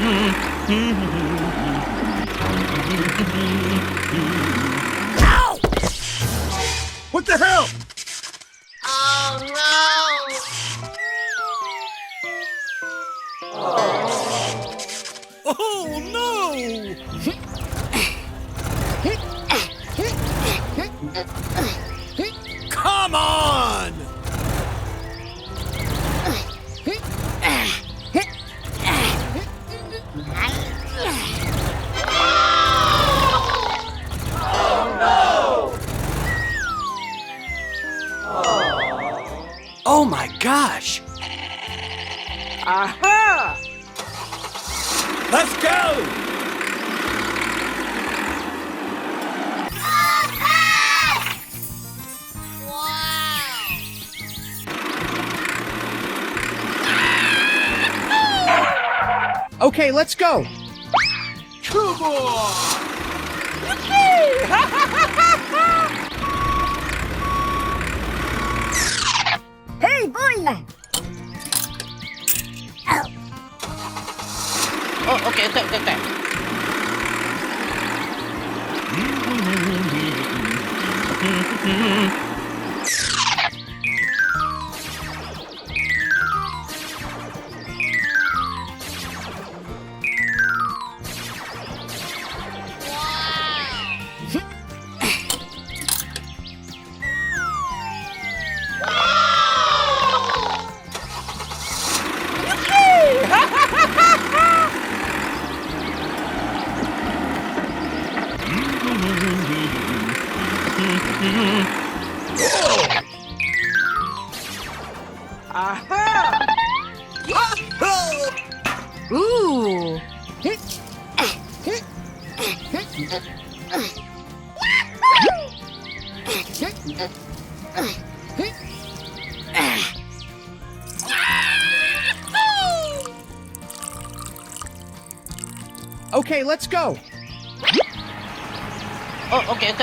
Ow! What the hell? Oh no! Oh no! Come on! Oh my gosh! Aha! Let's go! Okay, let's go. Come on! Hey, boy! Oh, okay. Aha! Ooh! Okay, let's go. Oh, okay.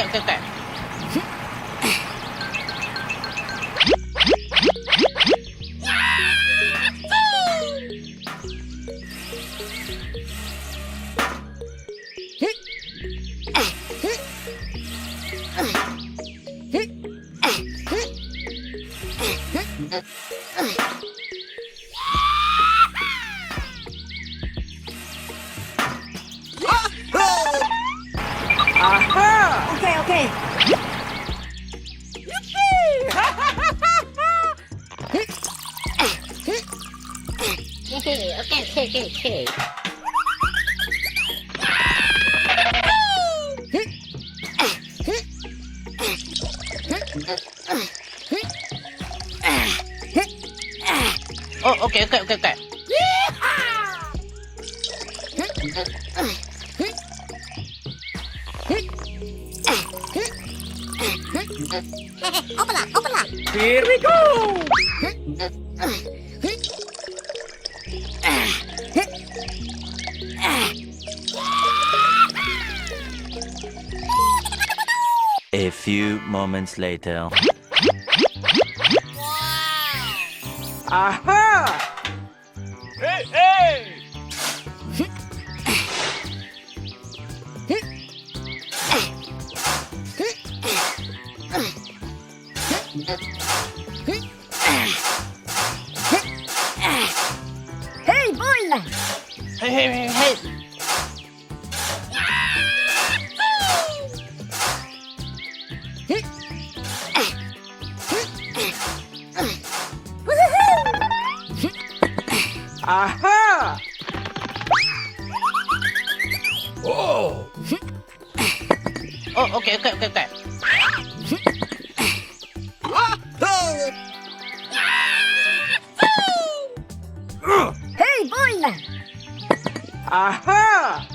Aha! Okay. Okay. Oh, okay. Open up! Here we go. A few moments later. Aha! Hey! Hey, boy! Hey. Aha! Oh! Oh, okay. Hey, boy! Aha!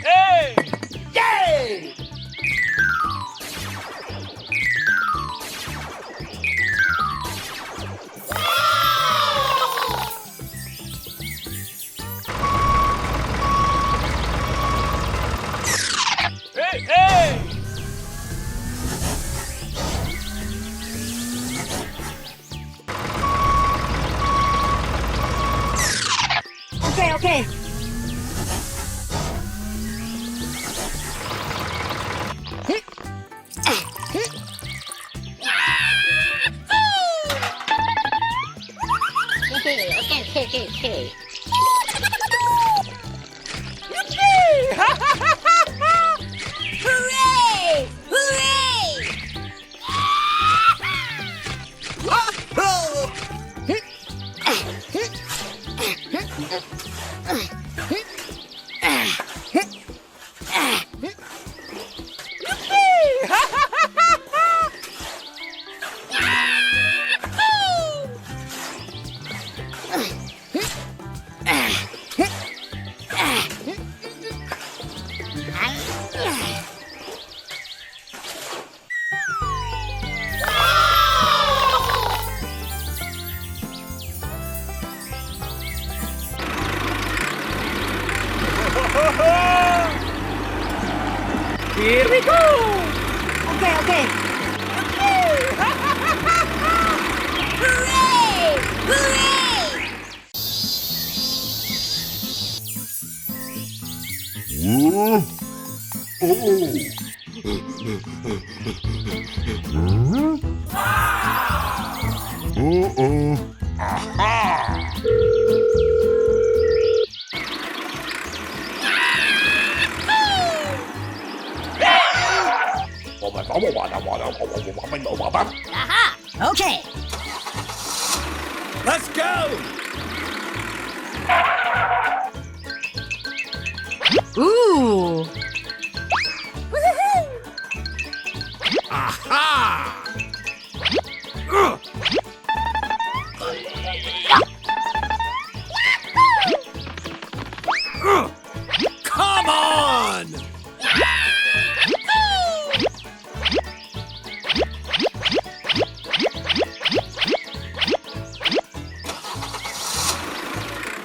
Hey! Yay! okay. Okay. Hooray! Hooray! Here we go! Okay. Hooray! Hooray! Aha! Okay. Let's go! Ooh! Woohoo! Aha! Come on!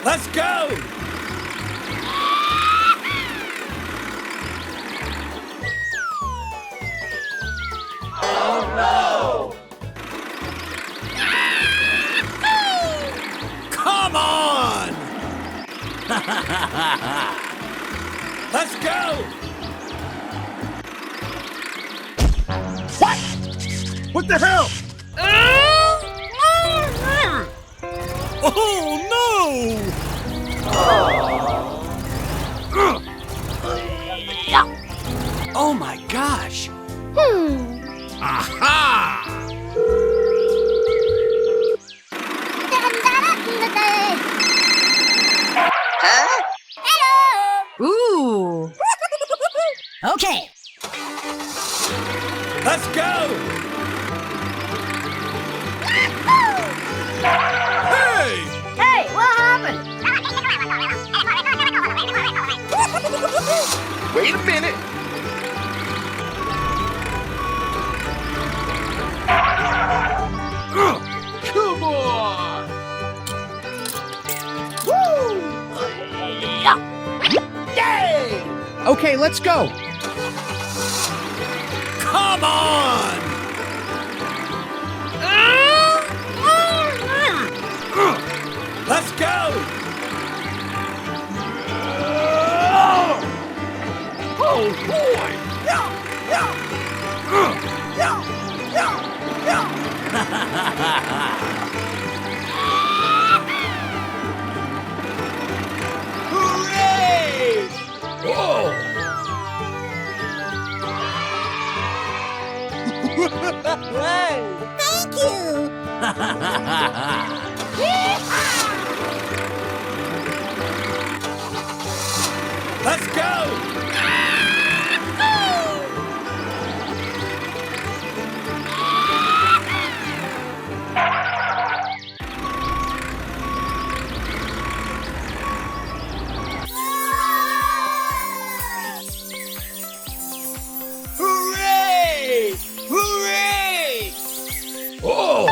Let's go! Come on! Let's go! What the hell? Oh no! Oh my gosh! Aha! Hello! Ooh! Okay. Let's go! Hey! Hey, what happened? Wait a minute! Come on! Yay! Okay, let's go. Come on! Let's go! Oh boy! Hooray! Oh! Thank you. Let's go! Hooray! Hooray! Oh!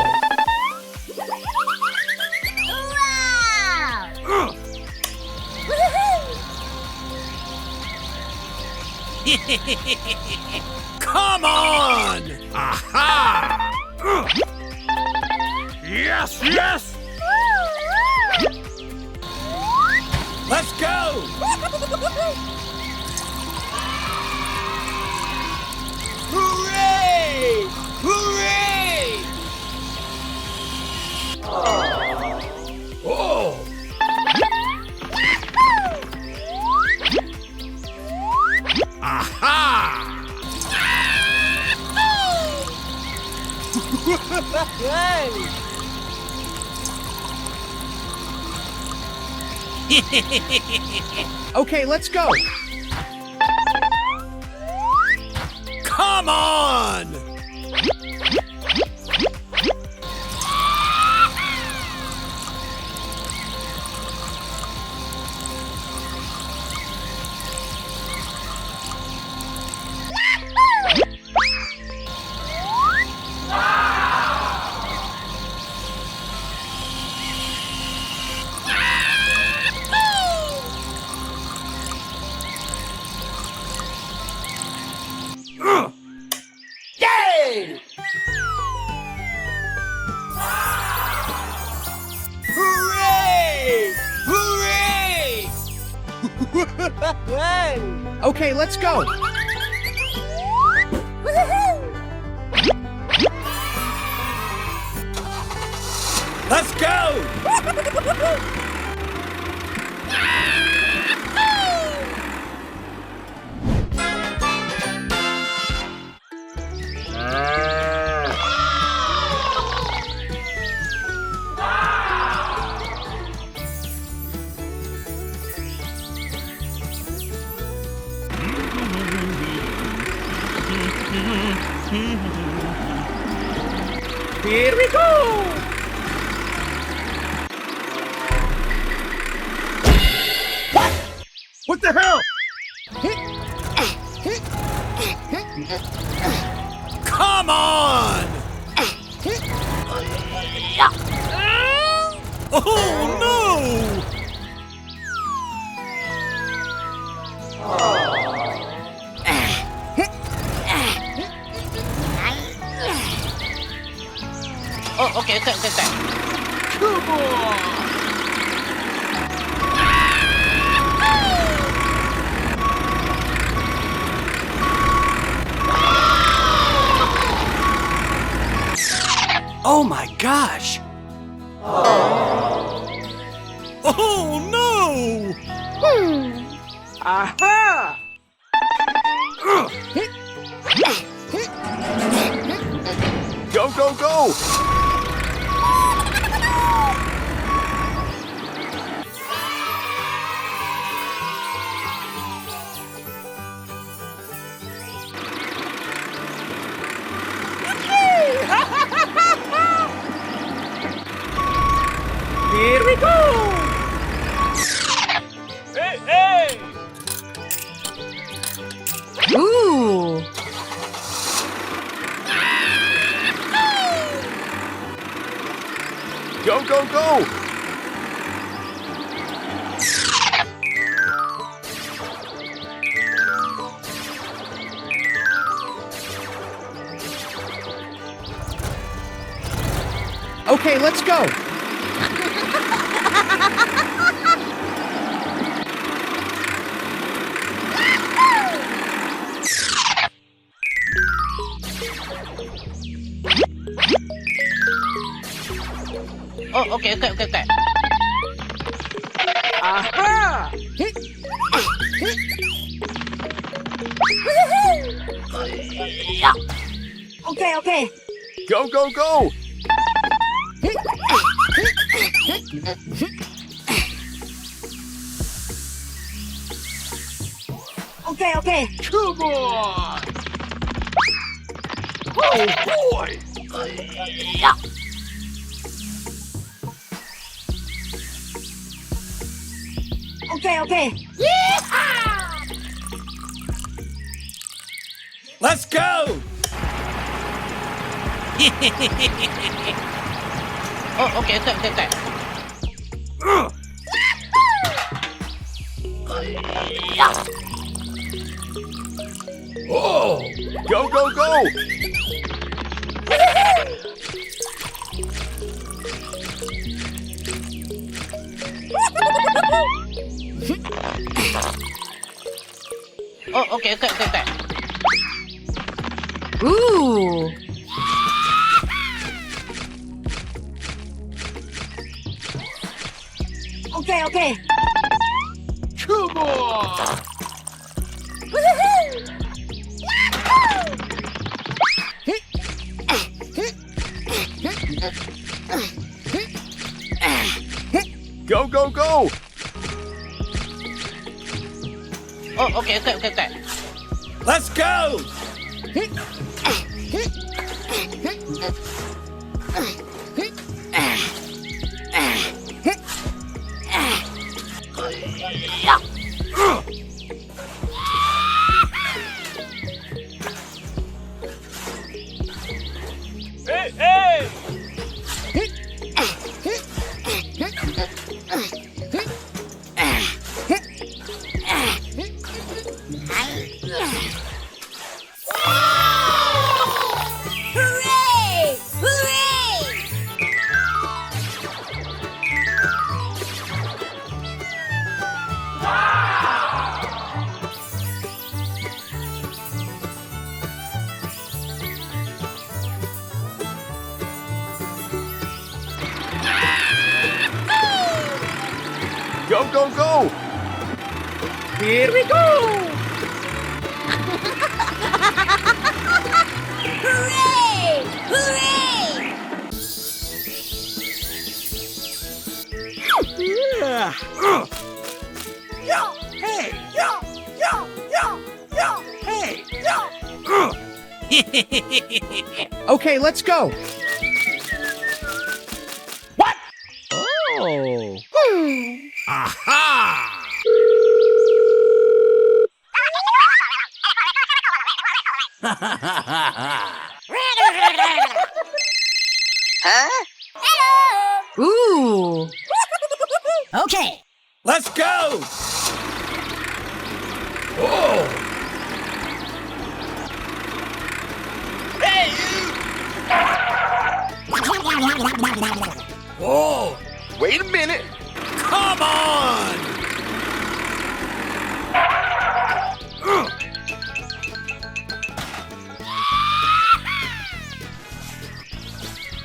Wow! Woohoo! Come on! Aha! Yes, yes! Let's go! Hooray! Hooray! Oh! Aha! Okay, let's go. Come on! Yay! Hooray! Hooray! Okay, let's go. Let's go! Here we go. What the hell? Come on! Oh no! Oh, okay, okay, okay, okay. Come on! Oh my gosh! Oh no! Aha! Go, go, go! Here we go. Hey, hey! Ooh. Go, go, go! Okay, let's go. Oh, okay, okay, okay, okay. Aha! Okay, okay. Go, go, go! Okay, okay. Come on! Oh boy! Okay, okay. Let's go! Oh, okay, okay, okay, okay. Oh! Go, go, go! Oh, okay, okay, okay, okay. Ooh. Okay, okay. Come on! Go, go, go! Oh, okay, okay, okay, okay. Let's go! Hey, hey! Hooray! Hooray! Go, go, go! Here we go. Hooray! Hooray! Yeah. Yo! Hey! Yo! Yo! Yo! Yo! Hey! Yo! Okay, let's go. What? Oh. Aha! Ooh. Okay. Let's go! Oh! Hey, you! Oh! Wait a minute! Come on!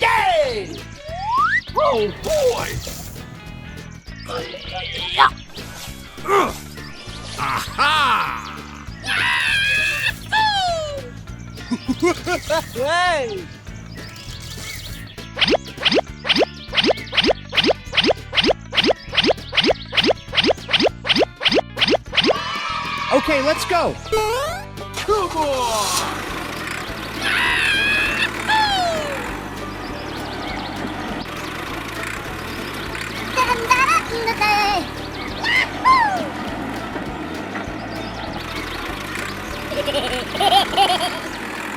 Yay! Oh boy! Aha! Hey. Okay, let's go. Come on!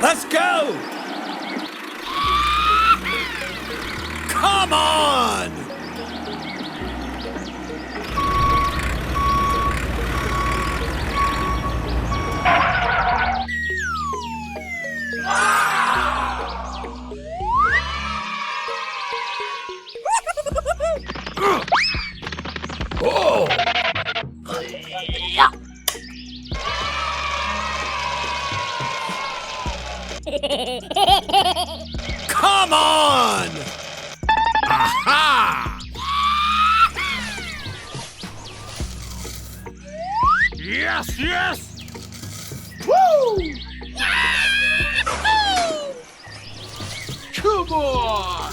Let's go! Come on! Oh! Come on! Aha! Yes, yes! Woo! Come on!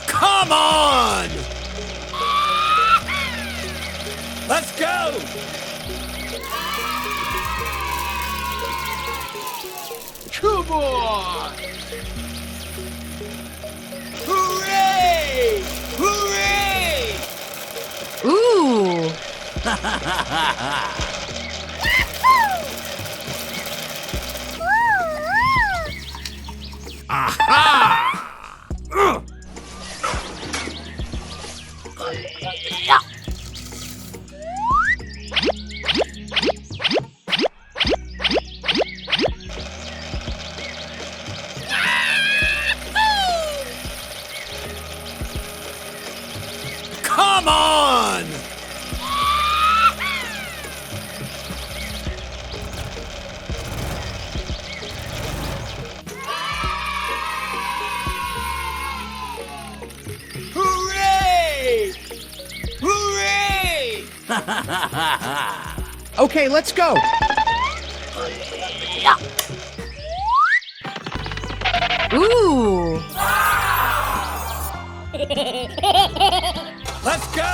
Come on! Let's go! Come on! Hooray! Hooray! Ooh. Aha! Okay, let's go. Ooh. Let's go!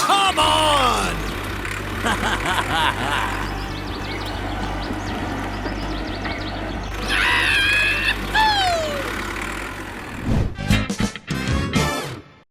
Come on!